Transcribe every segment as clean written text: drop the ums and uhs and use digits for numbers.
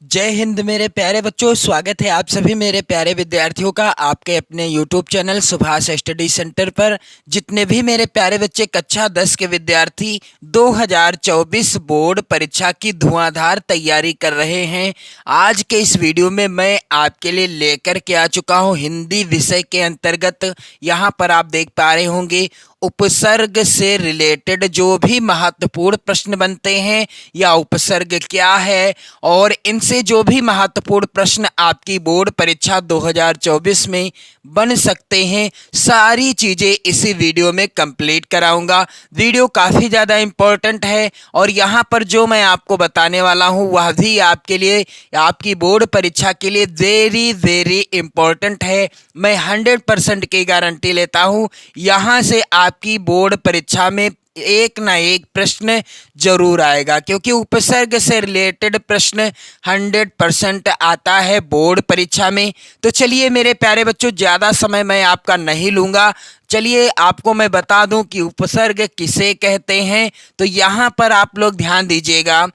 जय हिंद मेरे प्यारे बच्चों। स्वागत है आप सभी मेरे प्यारे विद्यार्थियों का आपके अपने YouTube channel Subhash study centre पर। जितने भी मेरे प्यारे बच्चे कक्षा 10 के विद्यार्थी 2024 बोर्ड परीक्षा की धुआंधार तैयारी कर रहे हैं, आज के इस वीडियो में मैं आपके लिए लेकर के आ चुका हूं हिंदी विषय के अंतर्गत। यहां पर आप देख पा रहे होंगे उपसर्ग से रिलेटेड जो भी महत्वपूर्ण प्रश्न बनते हैं या उपसर्ग क्या है और इनसे जो भी महत्वपूर्ण प्रश्न आपकी बोर्ड परीक्षा 2024 में बन सकते हैं, सारी चीज़ें इसी वीडियो में कंप्लीट कराऊंगा। वीडियो काफ़ी ज़्यादा इम्पोर्टेंट है और यहाँ पर जो मैं आपको बताने वाला हूँ वह भी आपके लिए, आपकी बोर्ड परीक्षा के लिए वेरी वेरी इम्पोर्टेंट है। मैं 100% की गारंटी लेता हूँ यहाँ से आपकी बोर्ड परीक्षा में एक ना एक प्रश्न जरूर आएगा, क्योंकि उपसर्ग से रिलेटेड प्रश्न 100% आता है बोर्ड परीक्षा में। तो चलिए मेरे प्यारे बच्चों, ज़्यादा समय मैं आपका नहीं लूँगा। चलिए आपको मैं बता दूं कि उपसर्ग किसे कहते हैं। तो यहाँ पर आप लोग ध्यान दीजिएगा,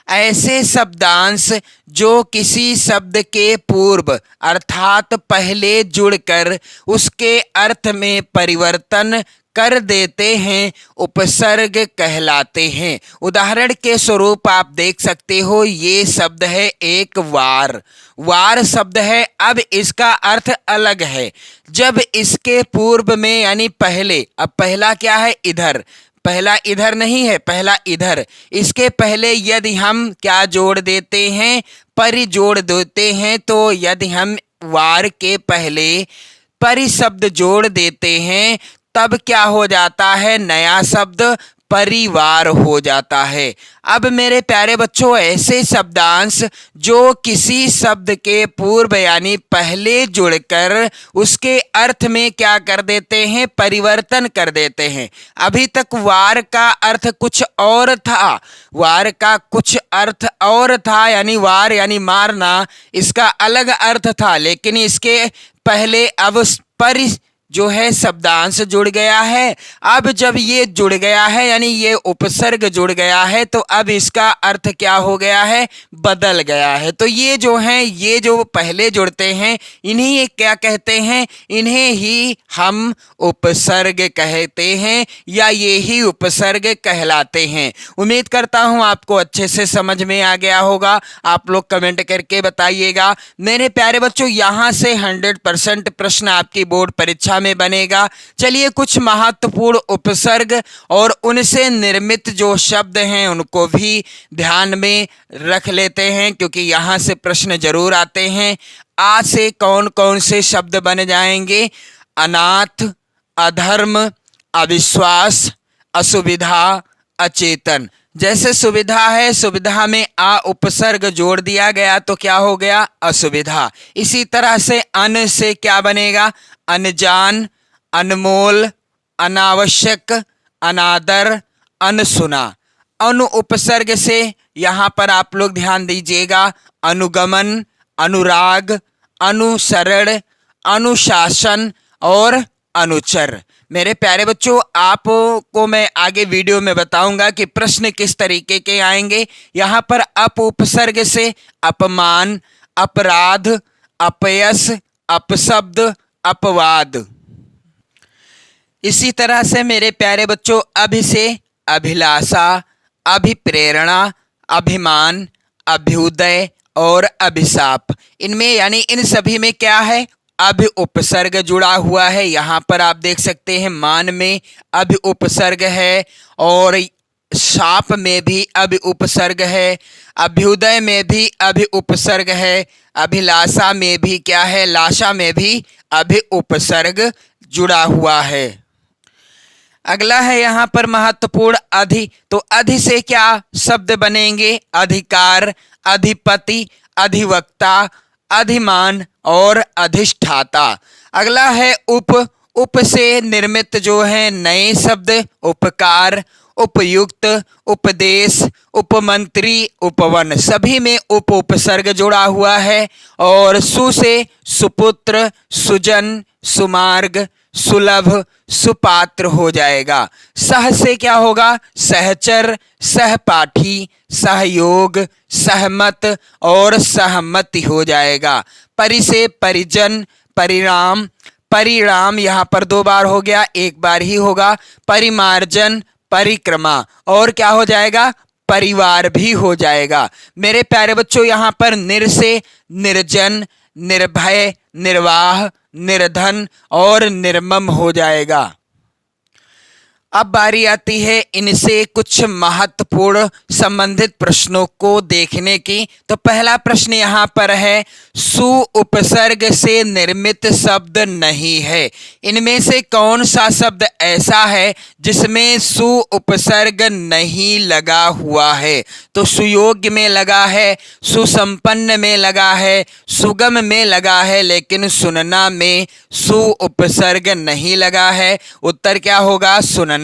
ऐसे शब्दांश जो किसी शब्द के पूर्व अर्थात पहले जुड़कर उसके अर्थ में परिवर्तन कर देते हैं, उपसर्ग कहलाते हैं। उदाहरण के स्वरूप आप देख सकते हो, ये शब्द है एक वार। वार शब्द है, अब इसका अर्थ अलग है जब इसके पूर्व में यानी पहले, अब पहला क्या है इधर, पहला इधर नहीं है, पहला इधर, इसके पहले यदि हम क्या जोड़ देते हैं, परि जोड़ देते हैं, तो यदि हम वार के पहले परि शब्द जोड़ देते हैं तब क्या हो जाता है, नया शब्द परिवार हो जाता है। अब मेरे प्यारे बच्चों, ऐसे शब्दांश जो किसी शब्द के पूर्व यानी पहले जुड़कर उसके अर्थ में क्या कर देते हैं, परिवर्तन कर देते हैं। अभी तक वार का अर्थ कुछ और था, वार का कुछ अर्थ और था, यानी वार यानी मारना, इसका अलग अर्थ था, लेकिन इसके पहले अब परि जो है शब्दांश जुड़ गया है। अब जब ये जुड़ गया है यानी ये उपसर्ग जुड़ गया है, तो अब इसका अर्थ क्या हो गया है, बदल गया है। तो ये जो हैं, ये जो पहले जुड़ते हैं, इन्हीं क्या कहते हैं, इन्हें ही हम उपसर्ग कहते हैं या ये ही उपसर्ग कहलाते हैं। उम्मीद करता हूँ आपको अच्छे से समझ में आ गया होगा। आप लोग कमेंट करके बताइएगा। मेरे प्यारे बच्चों, यहाँ से 100% प्रश्न आपकी बोर्ड परीक्षा में बनेगा। चलिए कुछ महत्वपूर्ण उपसर्ग और उनसे निर्मित जो शब्द हैं उनको भी ध्यान में रख लेते हैं, क्योंकि यहाँ से प्रश्न जरूर आते हैं। आ से कौन कौन से शब्द बन जाएंगे, अनाथ, अधर्म, अविश्वास, असुविधा, अचेतन। जैसे सुविधा है, सुविधा में आ उपसर्ग जोड़ दिया गया तो क्या हो गया, असुविधा। इसी तरह से अन से क्या बनेगा, अनजान, अनमोल, अनावश्यक, अनादर, अनसुना। अनु उपसर्ग से यहाँ पर आप लोग ध्यान दीजिएगा, अनुगमन, अनुराग, अनुसरण, अनुशासन और अनुचर। मेरे प्यारे बच्चों, आपको मैं आगे वीडियो में बताऊंगा कि प्रश्न किस तरीके के आएंगे। यहाँ पर अप उपसर्ग से अपमान, अपराध, अपयश, अपशब्द, अपवाद। इसी तरह से मेरे प्यारे बच्चों, अभि से अभिलाषा, अभिप्रेरणा, अभिमान, अभ्युदय और अभिशाप। इनमें यानी इन सभी में क्या है, अभि उपसर्ग जुड़ा हुआ है। यहाँ पर आप देख सकते हैं मान में अभि उपसर्ग है और शाप में भी अभि उपसर्ग है, अभ्युदय में भी अभि उपसर्ग है, अभिलाषा में भी क्या है, लाशा में भी अभि उपसर्ग जुड़ा हुआ है। अगला है यहाँ पर महत्वपूर्ण अधि। तो अधि से क्या शब्द बनेंगे, अधिकार, अधिपति, अधिवक्ता, अधिमान और अधिष्ठाता। अगला है उप। उप से निर्मित जो है नए शब्द, उपकार, उपयुक्त, उपदेश, उपमंत्री, उपवन। सभी में उप उपसर्ग जुड़ा हुआ है। और सु से सुपुत्र, सुजन, सुमार्ग, सुलभ, सुपात्र हो जाएगा। सह से क्या होगा? सहचर, सहपाठी, सहयोग, सहमत और सहमति हो जाएगा। परि से परिजन, परिणाम, परिणाम यहाँ पर 2 बार हो गया, 1 बार ही होगा। परिमार्जन, परिक्रमा और क्या हो जाएगा? परिवार भी हो जाएगा। मेरे प्यारे बच्चों, यहाँ पर निर से निर्जन, निर्भय, निर्वाह, निर्धन और निर्मम हो जाएगा। अब बारी आती है इनसे कुछ महत्वपूर्ण संबंधित प्रश्नों को देखने की। तो पहला प्रश्न यहाँ पर है, सु उपसर्ग से निर्मित शब्द नहीं है। इनमें से कौन सा शब्द ऐसा है जिसमें सु उपसर्ग नहीं लगा हुआ है? तो सुयोग्य में लगा है, सुसंपन्न में लगा है, सुगम में लगा है, लेकिन सुनना में सु उपसर्ग नहीं लगा है। उत्तर क्या होगा? सुनना।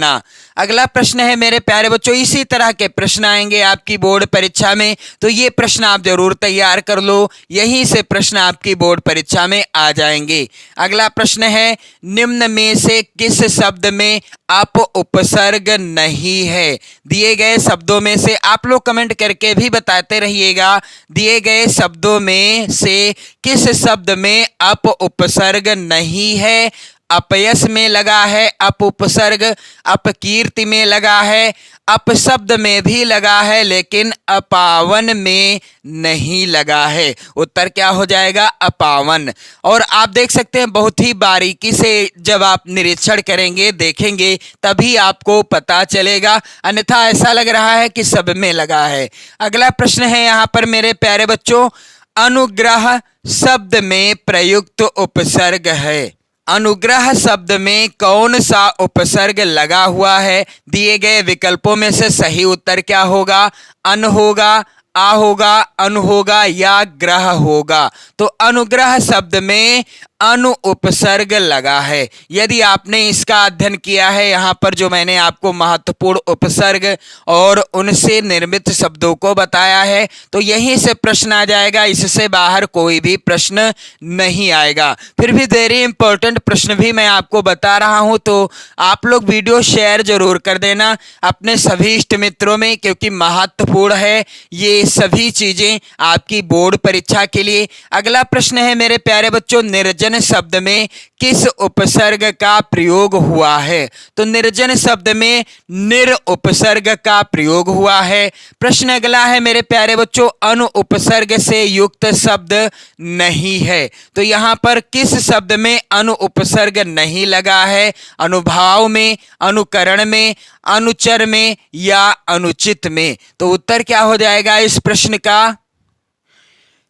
अगला प्रश्न है मेरे प्यारे बच्चों, इसी तरह के प्रश्न आएंगे आपकी बोर्ड परीक्षा में, तो ये प्रश्न आप जरूर तैयार कर लो, यहीं से प्रश्न आपकी बोर्ड परीक्षा में आ जाएंगे। अगला प्रश्न है, निम्न में से किस शब्द में अप उपसर्ग नहीं है? दिए गए शब्दों में से आप लोग कमेंट करके भी बताते रहिएगा, दिए गए शब्दों में से किस शब्द में अप उपसर्ग नहीं है? अपयश में लगा है अप उपसर्ग, अपकीर्ति में लगा है, अपशब्द में भी लगा है, लेकिन अपावन में नहीं लगा है। उत्तर क्या हो जाएगा? अपावन। और आप देख सकते हैं बहुत ही बारीकी से जब आप निरीक्षण करेंगे, देखेंगे, तभी आपको पता चलेगा, अन्यथा ऐसा लग रहा है कि सब में लगा है। अगला प्रश्न है यहाँ पर मेरे प्यारे बच्चों, अनुग्रह शब्द में प्रयुक्त उपसर्ग है। अनुग्रह शब्द में कौन सा उपसर्ग लगा हुआ है? दिए गए विकल्पों में से सही उत्तर क्या होगा? अन होगा, आ होगा, अनु होगा या ग्रह होगा। तो अनुग्रह शब्द में अनु उपसर्ग लगा है। यदि आपने इसका अध्ययन किया है, यहाँ पर जो मैंने आपको महत्वपूर्ण उपसर्ग और उनसे निर्मित शब्दों को बताया है, तो यहीं से प्रश्न आ जाएगा, इससे बाहर कोई भी प्रश्न नहीं आएगा। फिर भी वेरी इंपॉर्टेंट प्रश्न भी मैं आपको बता रहा हूं, तो आप लोग वीडियो शेयर जरूर कर देना अपने सभी इष्ट मित्रों में, क्योंकि महत्वपूर्ण है ये सभी चीजें आपकी बोर्ड परीक्षा के लिए। अगला प्रश्न है मेरे प्यारे बच्चों, निर्जन शब्द में किस उपसर्ग का प्रयोग हुआ है? तो निर्जन शब्द में निर उपसर्ग का प्रयोग हुआ है। प्रश्न अगला है मेरे प्यारे बच्चों, अनु उपसर्ग से युक्त शब्द नहीं है। तो यहां पर किस शब्द में अनु उपसर्ग नहीं लगा है? अनुभाव में, अनुकरण में, अनुचर में या अनुचित में? तो उत्तर क्या हो जाएगा इस प्रश्न का?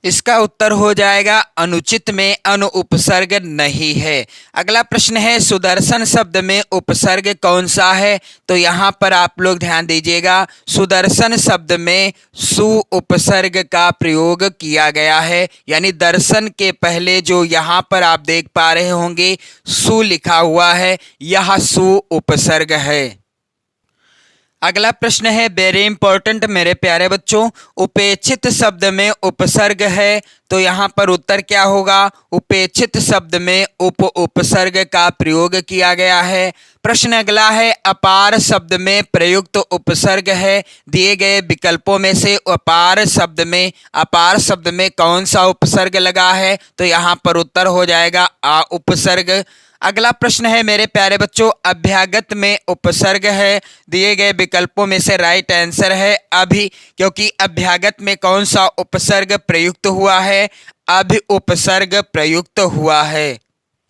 इसका उत्तर हो जाएगा अनुचित में अनु उपसर्ग नहीं है। अगला प्रश्न है, सुदर्शन शब्द में उपसर्ग कौन सा है? तो यहाँ पर आप लोग ध्यान दीजिएगा, सुदर्शन शब्द में सु उपसर्ग का प्रयोग किया गया है, यानी दर्शन के पहले जो यहाँ पर आप देख पा रहे होंगे सु लिखा हुआ है, यह सु उपसर्ग है। अगला प्रश्न है वेरी इंपॉर्टेंट मेरे प्यारे बच्चों, उपेक्षित शब्द में उपसर्ग है, तो यहाँ पर उत्तर क्या होगा? उपेक्षित शब्द में उप उपसर्ग का प्रयोग किया गया है। प्रश्न अगला है, अपार शब्द में प्रयुक्त उपसर्ग है। दिए गए विकल्पों में से अपार शब्द में कौन सा उपसर्ग लगा है? तो यहाँ पर उत्तर हो जाएगा आ उपसर्ग। अगला प्रश्न है मेरे प्यारे बच्चों, अभ्यागत में उपसर्ग है। दिए गए विकल्पों में से राइट आंसर है अभि, क्योंकि अभ्यागत में कौन सा उपसर्ग प्रयुक्त हुआ है? अभि उपसर्ग प्रयुक्त हुआ है।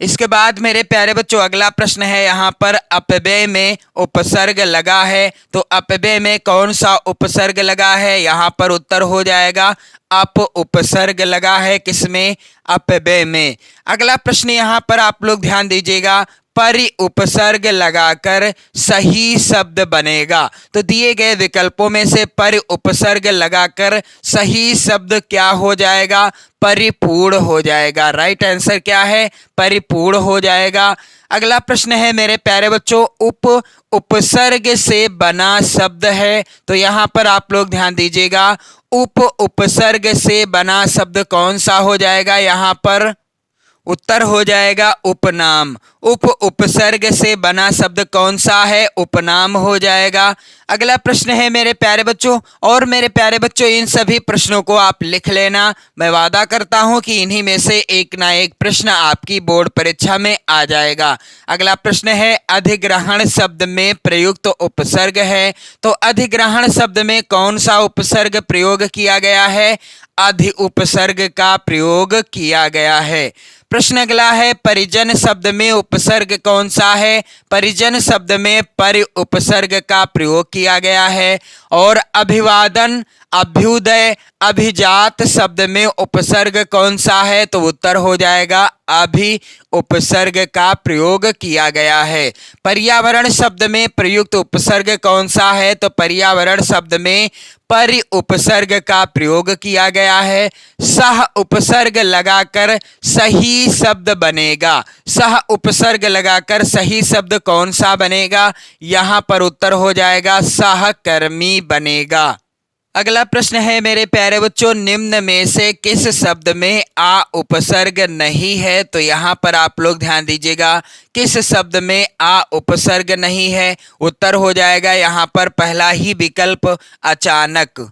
इसके बाद मेरे प्यारे बच्चों अगला प्रश्न है, यहाँ पर अपव्यय में उपसर्ग लगा है, तो अपव्यय में कौन सा उपसर्ग लगा है? यहाँ पर उत्तर हो जाएगा अप उपसर्ग लगा है। किसमें? अपव्यय में। अगला प्रश्न यहाँ पर आप लोग ध्यान दीजिएगा, परि उपसर्ग लगाकर सही शब्द बनेगा। तो दिए गए विकल्पों में से परि उपसर्ग लगाकर सही शब्द क्या हो जाएगा? परिपूर्ण हो जाएगा। राइट आंसर क्या है? परिपूर्ण हो जाएगा। अगला प्रश्न है मेरे प्यारे बच्चों, उपसर्ग से बना शब्द है, तो यहाँ पर आप लोग ध्यान दीजिएगा, उपसर्ग से बना शब्द कौन सा हो जाएगा? यहाँ पर उत्तर हो जाएगा उपनाम। उपसर्ग से बना शब्द कौन सा है? उपनाम हो जाएगा। अगला प्रश्न है मेरे प्यारे बच्चों, और मेरे प्यारे बच्चों इन सभी प्रश्नों को आप लिख लेना। मैं वादा करता हूं कि इन्हीं में से एक ना एक प्रश्न आपकी बोर्ड परीक्षा में आ जाएगा। अगला प्रश्न है, अधिग्रहण शब्द में प्रयुक्त उपसर्ग है, तो अधिग्रहण शब्द में कौन सा उपसर्ग प्रयोग किया गया है? अधि उपसर्ग का प्रयोग किया गया है। प्रश्न अगला है, परिजन शब्द में उपसर्ग कौन सा है? परिजन शब्द में परि उपसर्ग का प्रयोग किया गया है। और अभिवादन, अभ्युदय, अभिजात शब्द में उपसर्ग कौन सा है? तो उत्तर हो जाएगा अभि उपसर्ग का प्रयोग किया गया है। पर्यावरण शब्द में प्रयुक्त उपसर्ग कौन सा है? तो पर्यावरण शब्द में परि उपसर्ग का प्रयोग किया गया है। सह उपसर्ग लगाकर सही शब्द बनेगा। सह उपसर्ग लगाकर सही शब्द कौन सा बनेगा? यहां पर उत्तर हो जाएगा सहकर्मी बनेगा। अगला प्रश्न है मेरे प्यारे बच्चों, निम्न में से किस शब्द में आ उपसर्ग नहीं है? तो यहाँ पर आप लोग ध्यान दीजिएगा, किस शब्द में आ उपसर्ग नहीं है? उत्तर हो जाएगा यहाँ पर पहला ही विकल्प, अचानक।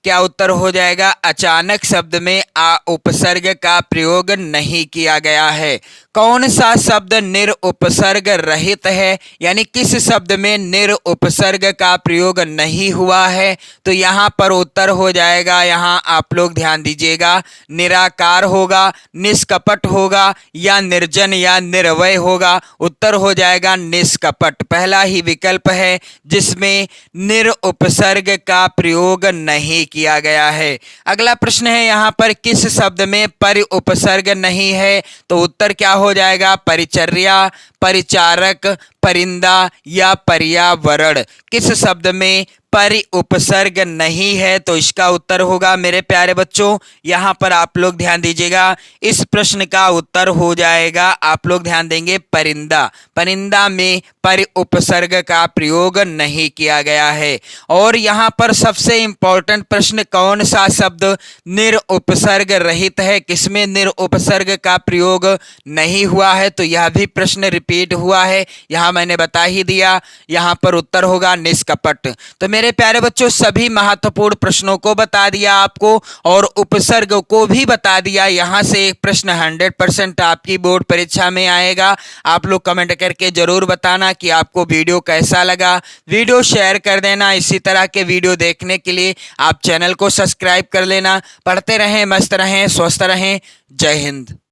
क्या उत्तर हो जाएगा? अचानक शब्द में आ उपसर्ग का प्रयोग नहीं किया गया है। कौन सा शब्द निरुपसर्ग रहित है, यानी किस शब्द में निरुपसर्ग का प्रयोग नहीं हुआ है? तो यहाँ पर उत्तर हो जाएगा, यहाँ आप लोग ध्यान दीजिएगा, निराकार होगा, निष्कपट होगा, या निर्जन या निर्वय होगा। उत्तर हो जाएगा निष्कपट। पहला ही विकल्प है जिसमें निरुपसर्ग का प्रयोग नहीं किया गया है। अगला प्रश्न है यहाँ पर, किस शब्द में परि उपसर्ग नहीं है? तो उत्तर क्या हो जाएगा? परिचर्या, परिचारक, परिंदा या पर्यावरण। किस शब्द में परि उपसर्ग नहीं है? तो इसका उत्तर होगा मेरे प्यारे बच्चों, यहाँ पर आप लोग ध्यान दीजिएगा, इस प्रश्न का उत्तर हो जाएगा, आप लोग ध्यान देंगे, परिंदा। परिंदा में परि उपसर्ग का प्रयोग नहीं किया गया है। और यहाँ पर सबसे इंपॉर्टेंट प्रश्न, कौन सा शब्द निरुपसर्ग रहित है, किसमें निरुपसर्ग का प्रयोग नहीं हुआ है? तो यह भी प्रश्न रिपीट हुआ है, यहाँ मैंने बता ही दिया, यहाँ पर उत्तर होगा निष्कपट। तो मेरे प्यारे बच्चों सभी महत्वपूर्ण प्रश्नों को बता दिया आपको और उपसर्ग को भी बता दिया। यहाँ से एक प्रश्न 100% आपकी बोर्ड परीक्षा में आएगा। आप लोग कमेंट करके जरूर बताना कि आपको वीडियो कैसा लगा। वीडियो शेयर कर देना। इसी तरह के वीडियो देखने के लिए आप चैनल को सब्सक्राइब कर लेना। पढ़ते रहें, मस्त रहें, स्वस्थ रहें। जय हिंद।